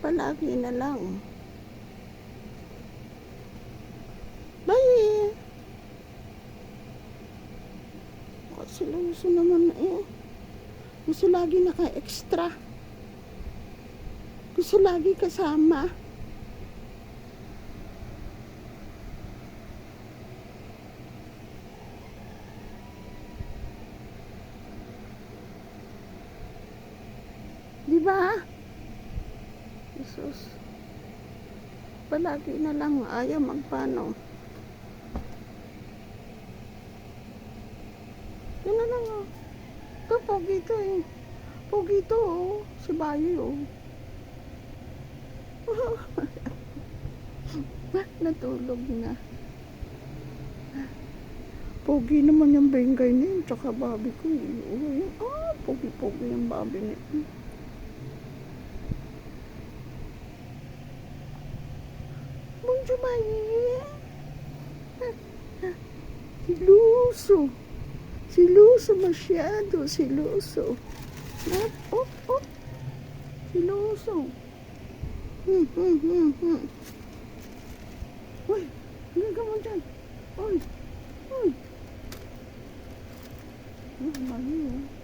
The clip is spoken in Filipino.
Palagi na lang. Bye! Kasi luso naman eh. Gusto lagi naka-extra. Gusto lagi kasama. Diba? Jesus. Palagi na lang ayaw magpano. Yan na lang oh. Ito, pogi ito eh. Pogi ito oh. Si Bayo oh. Natulog na. Pogi naman yung bengay niya. Tsaka babi ko eh. Pogi-pogi yung babi niya. Bonjour, Bayo. Siluso. Siluso masyado. Siluso. Oh. Siluso. Uy, hindi ka mo dyan. Uy. Bayo.